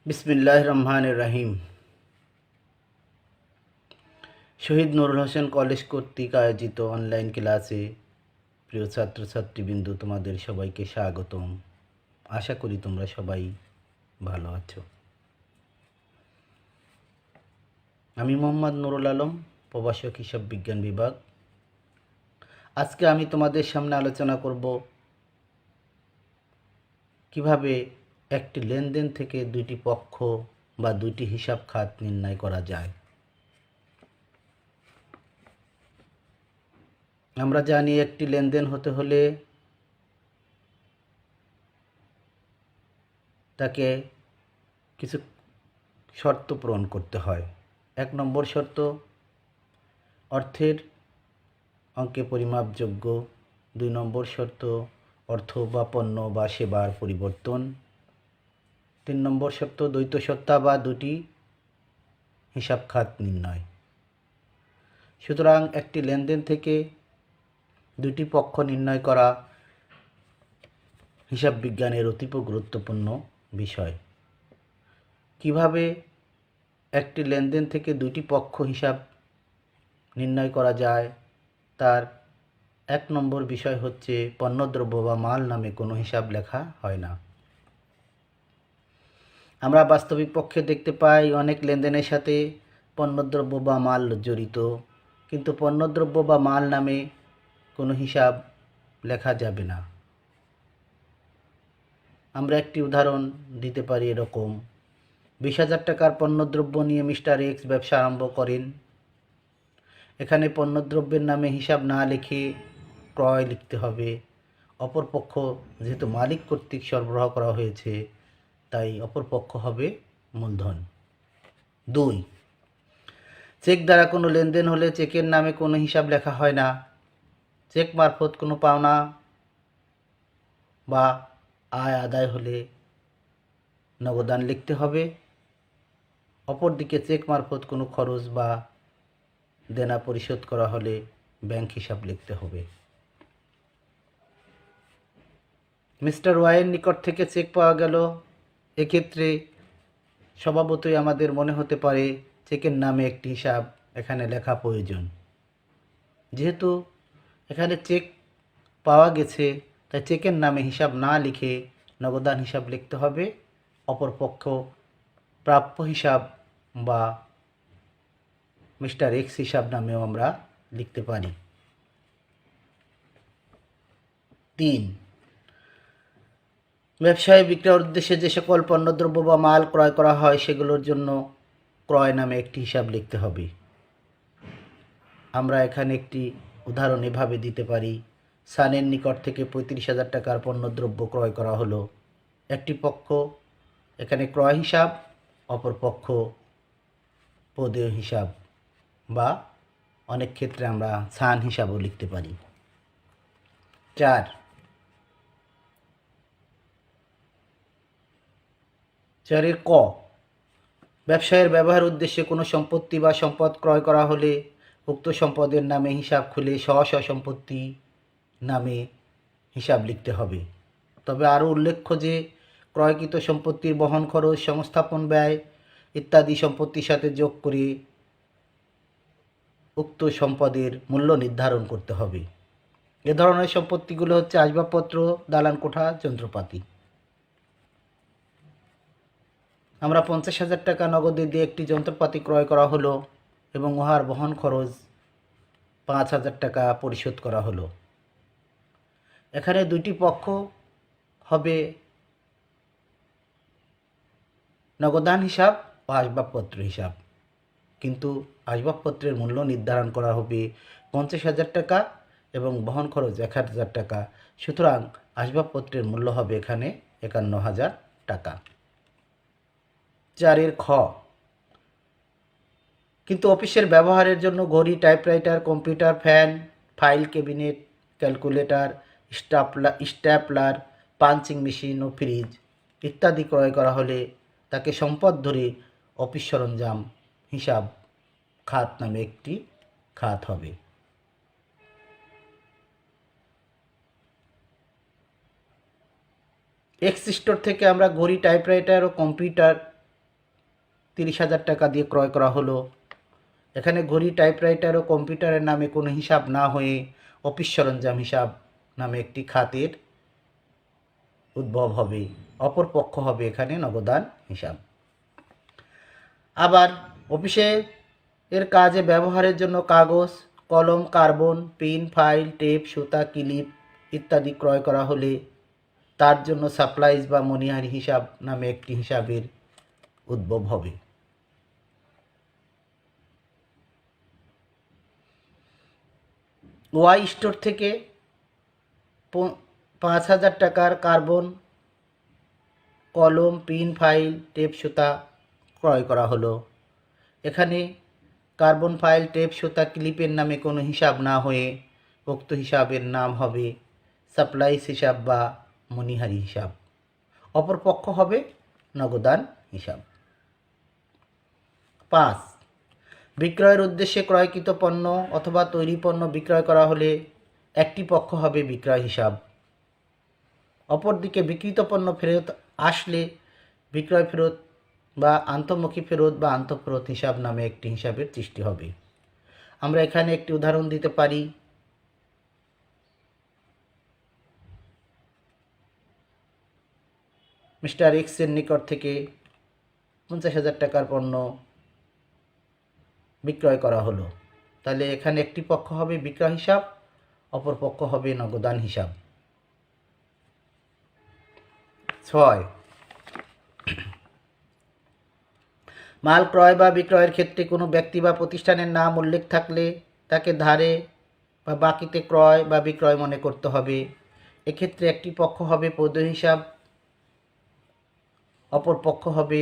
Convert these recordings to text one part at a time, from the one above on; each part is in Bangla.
বিসমিল্লাহির রহমানির রহিম। শহীদ নুরুল হোসেন কলেজ কর্তৃক আয়োজিত অনলাইন ক্লাসে প্রিয় ছাত্রছাত্রীবৃন্দ, তোমাদের সবাইকে স্বাগতম। আশা করি তোমরা সবাই ভালো আছো। আমি মোহাম্মদ নুরুল আলম, প্রভাষক হিসাব বিজ্ঞান বিভাগ। আজকে আমি তোমাদের সামনে আলোচনা করব কিভাবে একটি লেনদেন থেকে দুইটি পক্ষ বা দুইটি হিসাব খাত নির্ণয় করা যায়। আমরা জানি একটি লেনদেন হতে হলে তাকে কিছু শর্ত পূরণ করতে হয়। 1 নম্বর শর্ত, অর্থের অঙ্কে পরিমাপযোগ্য। 2 নম্বর শর্ত, অর্থ বা পণ্য বা সেবার পরিবর্তন। 3 নম্বর শর্ত, দ্বৈত সত্তা বা দুটি হিসাব খাত নির্ণয়। সুতরাং একটি লেনদেন থেকে দুটি পক্ষ নির্ণয় করা হিসাব বিজ্ঞানের অতীব গুরুত্বপূর্ণ বিষয়। কিভাবে একটি লেনদেন থেকে দুটি পক্ষ হিসাব নির্ণয় করা যায়, তার 1 নম্বর বিষয় হচ্ছে পণ্যদ্রব্য বা মাল নামে কোনো হিসাব লেখা হয় না। আমরা বাস্তবিক পক্ষে দেখতে পাই অনেক লেনদেনের সাথে পণ্যদ্রব্য বা মাল জড়িত, কিন্তু পণ্যদ্রব্য বা মাল নামে কোনো হিসাব লেখা যাবে না। আমরা একটি উদাহরণ দিতে পারি এরকম: 20,000 টাকার পণ্যদ্রব্য নিয়ে মিস্টার এক্স ব্যবসা আরম্ভ করেন। এখানে পণ্যদ্রব্যের নামে হিসাব না লিখে ক্রয় লিখতে হবে। অপরপক্ষ যেহেতু মালিক কর্তৃক সরবরাহ করা হয়েছে, তাই অপরপক্ষ হবে মূলধন। 2, চেক দ্বারা কোনো লেনদেন হলে চেকের নামে কোনো হিসাব লেখা হয় না। চেক মারফত কোনো পাওনা বা আয় আদায় হলে নগদান লিখতে হবে। অপরদিকে চেক মারফত কোনো খরচ বা দেনা পরিশোধ করা হলে ব্যাংক হিসাব লিখতে হবে। মিস্টার ওয়াইয়ের নিকট থেকে চেক পাওয়া গেল। এক্ষেত্রে স্বভাবতই আমাদের মনে হতে পারে চেকের নামে একটি হিসাব এখানে লেখা প্রয়োজন। যেহেতু এখানে চেক পাওয়া গেছে, তাই চেকের নামে হিসাব না লিখে নগদান হিসাব লিখতে হবে। অপরপক্ষ প্রাপ্য হিসাব বা মিস্টার এক্স হিসাব নামেও আমরা লিখতে পারি। 3, ব্যবসায় বিক্রয়ের উদ্দেশ্যে যে সকল পণ্যদ্রব্য বা মাল ক্রয় করা হয়, সেগুলোর জন্য ক্রয় নামে একটি হিসাব লিখতে হবে। আমরা এখানে একটি উদাহরণ এভাবে দিতে পারি: সানের নিকট থেকে 35,000 টাকার পণ্যদ্রব্য ক্রয় করা হলো। একটি পক্ষ এখানে ক্রয় হিসাব, অপর পক্ষ প্রদেয় হিসাব বা অনেক ক্ষেত্রে আমরা সান হিসাবও লিখতে পারি। 4, ক, ব্যবসায়ের ব্যবহার উদ্দেশ্যে কোনো সম্পত্তি বা সম্পদ ক্রয় করা হলে উক্ত সম্পদের নামে হিসাব খুলে স্ব সম্পত্তি নামে হিসাব লিখতে হবে। তবে আরও উল্লেখ্য যে ক্রয়কৃত সম্পত্তির বহন খরচ, সংস্থাপন ব্যয় ইত্যাদি সম্পত্তির সাথে যোগ করে উক্ত সম্পদের মূল্য নির্ধারণ করতে হবে। এ ধরনের সম্পত্তিগুলো হচ্ছে আসবাবপত্র, দালান কোঠা, যন্ত্রপাতি। আমরা 50,000 টাকা নগদে দিয়ে একটি যন্ত্রপাতি ক্রয় করা হলো এবং উহার বহন খরচ 5,000 টাকা পরিশোধ করা হলো। এখানে দুইটি পক্ষ হবে নগদান হিসাব ও আসবাবপত্র হিসাব, কিন্তু আসবাবপত্রের মূল্য নির্ধারণ করা হবে 50,000 টাকা এবং বহন খরচ 1,000 টাকা। সুতরাং আসবাবপত্রের মূল্য হবে এখানে 51,000 টাকা। 4, খ, কিন্তু অফিসের ব্যবহারের জন্য ঘড়ি, typewriter, computer, fan, file cabinet, calculator, stapler, punching machine ও ফ্রিজ ইত্যাদি ক্রয় করা হলে তাকে সম্পদ ধরে অফিস সরঞ্জাম হিসাব খাত নামে একটি খাত হবে। এক্স স্টোর থেকে আমরা ঘড়ি, টাইপরাইটার ও কম্পিউটার 30,000 টাকা দিয়ে ক্রয় করা হলো। এখানে ঘড়ি, টাইপরাইটার ও কম্পিউটারের নামে কোনো হিসাব না হয়ে অফিস সরঞ্জাম হিসাব নামে একটি খাতের উদ্ভব হবে। অপর পক্ষ হবে এখানে নগদান হিসাব। আবার অফিসে এর কাজে ব্যবহারের জন্য কাগজ, কলম, কার্বন, পেন, ফাইল, টেপ, সুতা, ক্লিপ ইত্যাদি ক্রয় করা হলে তার জন্য সাপ্লাইজ বা মনিহারি হিসাব নামে একটি হিসাবের উদ্ভব হবে। ওয়াই স্টোর থেকে 5,000 টাকার কার্বন, কলম, পেন, ফাইল, টেপ, সুতা ক্রয় করা হলো। এখানে কার্বন, ফাইল, টেপ, সুতা, ক্লিপের নামে কোনো হিসাব না হয়ে উক্ত হিসাবের নাম হবে সাপ্লাইজ হিসাব বা মনিহারি হিসাব। অপর পক্ষ হবে নগদান হিসাব। 5. বিক্রয়ের উদ্দেশ্যে ক্রয়কৃত পণ্য অথবা তৈরি পণ্য বিক্রয় করা হলে একটি পক্ষ হবে বিক্রয় হিসাব। অপরদিকে বিক্রিত পণ্য ফেরত আসলে বিক্রয় ফেরত বা আন্তঃমুখী ফেরত বা আন্তঃফেরত হিসাব নামে একটি হিসাবের সৃষ্টি হবে। আমরা এখানে একটি উদাহরণ দিতে পারি। মিস্টার এক্সের নিকট থেকে 50,000 টাকার পণ্য বিক্রয় করা হলো। তাহলে এখানে একটি পক্ষ হবে বিক্রয় হিসাব, অপর পক্ষ হবে নগদান হিসাব। 6. মাল ক্রয় বা বিক্রয়ের ক্ষেত্রে কোনো ব্যক্তি বা প্রতিষ্ঠানের নাম উল্লেখ থাকলে তাকে ধারে বা বাকিতে ক্রয় বা বিক্রয় মনে করতে হবে। এক্ষেত্রে একটি পক্ষ হবে প্রদেয় হিসাব, অপর পক্ষ হবে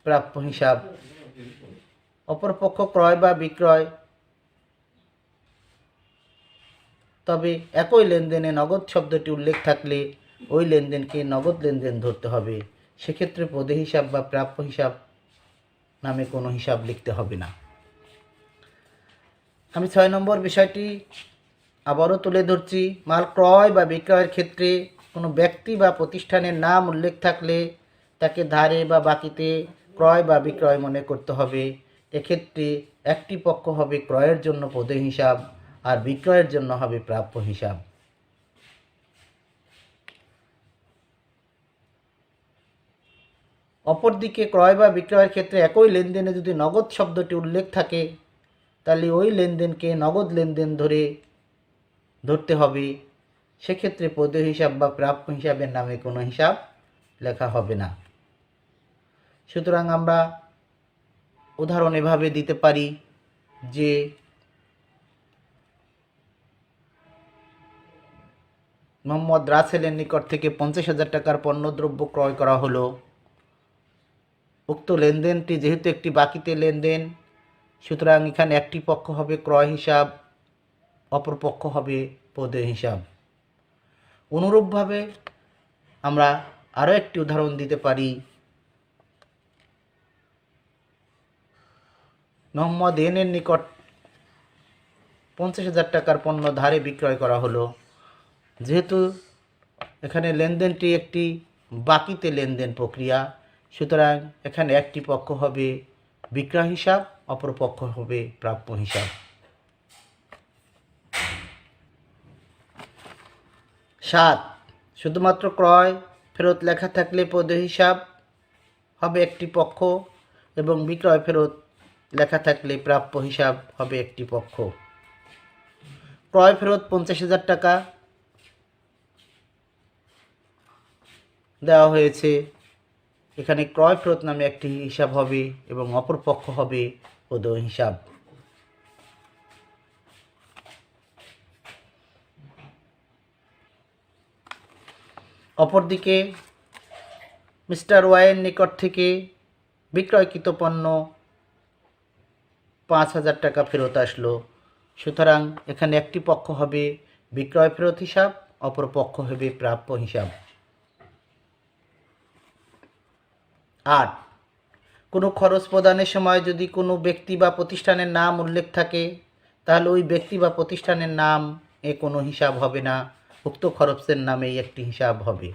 প্রাপ্য হিসাব। অপর পক্ষ ক্রয় বা বিক্রয়, তবে একই লেনদেনে নগদ শব্দটি উল্লেখ থাকলে ওই লেনদেনকে নগদ লেনদেন ধরতে হবে। সেক্ষেত্রে প্রদেয় হিসাব বা প্রাপ্য হিসাব নামে কোনো হিসাব লিখতে হবে না। আমি 6 নম্বর বিষয়টি আবারও তুলে ধরছি। মাল ক্রয় বা বিক্রয়ের ক্ষেত্রে কোনো ব্যক্তি বা প্রতিষ্ঠানের নাম উল্লেখ থাকলে তাকে ধারে বা বাকিতে ক্রয় বা বিক্রয় মনে করতে হবে। এক্ষেত্রে একটি পক্ষ হবে ক্রয়ের জন্য প্রদেয় হিসাব আর বিক্রয়ের জন্য হবে প্রাপ্য হিসাব। অপরদিকে ক্রয় বা বিক্রয়ের ক্ষেত্রে একই লেনদেনে যদি নগদ শব্দটি উল্লেখ থাকে তাহলে ওই লেনদেনকে নগদ লেনদেন ধরতে হবে। সেক্ষেত্রে প্রদেয় হিসাব বা প্রাপ্য হিসাবের নামে কোনো হিসাব লেখা হবে না। সুতরাং আমরা উদাহরণ এভাবে দিতে পারি যে মোহাম্মদ রাসেলের নিকট থেকে 50,000 টাকার পণ্যদ্রব্য ক্রয় করা হলো। উক্ত লেনদেনটি যেহেতু একটি বাকিতে লেনদেন, সুতরাং এখানে একটি পক্ষ হবে ক্রয় হিসাব, অপর পক্ষ হবে প্রদেয় হিসাব। অনুরূপভাবে আমরা আরও একটি উদাহরণ দিতে পারি। মোহাম্মদ এন এর নিকট 50,000 টাকার পণ্য ধারে বিক্রয় করা হলো। যেহেতু এখানে লেনদেনটি একটি বাকিতে লেনদেন প্রক্রিয়া, সুতরাং এখানে একটি পক্ষ হবে বিক্রয় হিসাব, অপর পক্ষ হবে প্রাপ্য হিসাব। 7. শুধুমাত্র ক্রয় ফেরত লেখা থাকলে প্রদেয় হিসাব হবে একটি পক্ষ এবং বিক্রয় ফেরত লেখা থাকলে প্রাপ্য হিসাব হবে একটি পক্ষ। ক্রয় ফেরত 50,000 টাকা দেওয়া হয়েছে, এখানে ক্রয় ফেরত নামে একটি হিসাব হবে এবং অপর পক্ষ হবে প্রদেয় হিসাব। অপরদিকে মিস্টার ওয়াইয়ের নিকট থেকে বিক্রয়কৃত পণ্য 5,000 টাকা ফেরত আসলো। সুতরাং এখানে একটি পক্ষ হবে বিক্রয় ফেরত হিসাব, অপর পক্ষ হবে প্রাপ্য হিসাব। 8. কোনো খরচ প্রদানের সময় যদি কোনো ব্যক্তি বা প্রতিষ্ঠানের নাম উল্লেখ থাকে তাহলে ওই ব্যক্তি বা প্রতিষ্ঠানের নাম এ কোনো হিসাব হবে না, উক্ত খরচের নামেই একটি হিসাব হবে।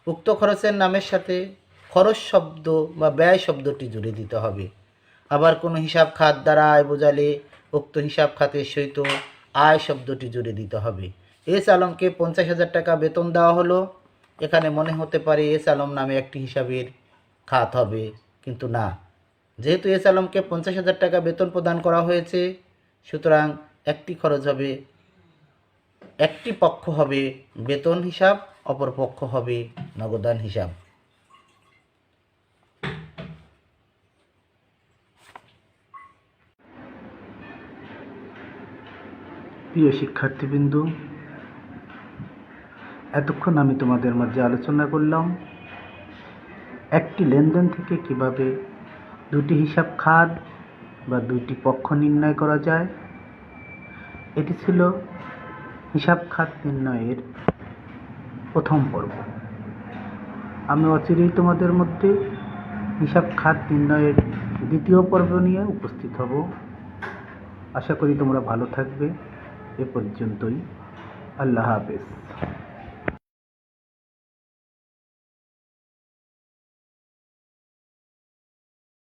উক্ত খরচের নামের সাথে খরচ শব্দ বা ব্যয় শব্দটি জুড়ে দিতে হবে। আবার কোনো হিসাব খাত দ্বারা আয় বোঝালে উক্ত হিসাব খাতের সহিত আয় শব্দটি জুড়ে দিতে হবে। এস আলমকে 50,000 টাকা বেতন দেওয়া হলো। এখানে মনে হতে পারে এস আলম নামে একটি হিসাবের খাত হবে, কিন্তু না। যেহেতু এস আলমকে 50,000 টাকা বেতন প্রদান করা হয়েছে, সুতরাং একটি খরচ হবে, একটি পক্ষ হবে বেতন হিসাব, অপর পক্ষ হবে নগদান হিসাব। প্রিয় শিক্ষার্থীবৃন্দ, এতক্ষণ আমি তোমাদের মাঝে আলোচনা করলাম একটি লেনদেন থেকে কিভাবে দুটি হিসাব খাত বা দুইটি পক্ষ নির্ণয় করা যায়। এটি ছিল হিসাব খাত নির্ণয়ের প্রথম পর্ব। আমি অচিরেই তোমাদের মধ্যে হিসাব খাত নির্ণয়ের দ্বিতীয় পর্ব নিয়ে উপস্থিত হব। আশা করি তোমরা ভালো থাকবে। এ পর্যন্তই। আল্লাহ হাফেজ।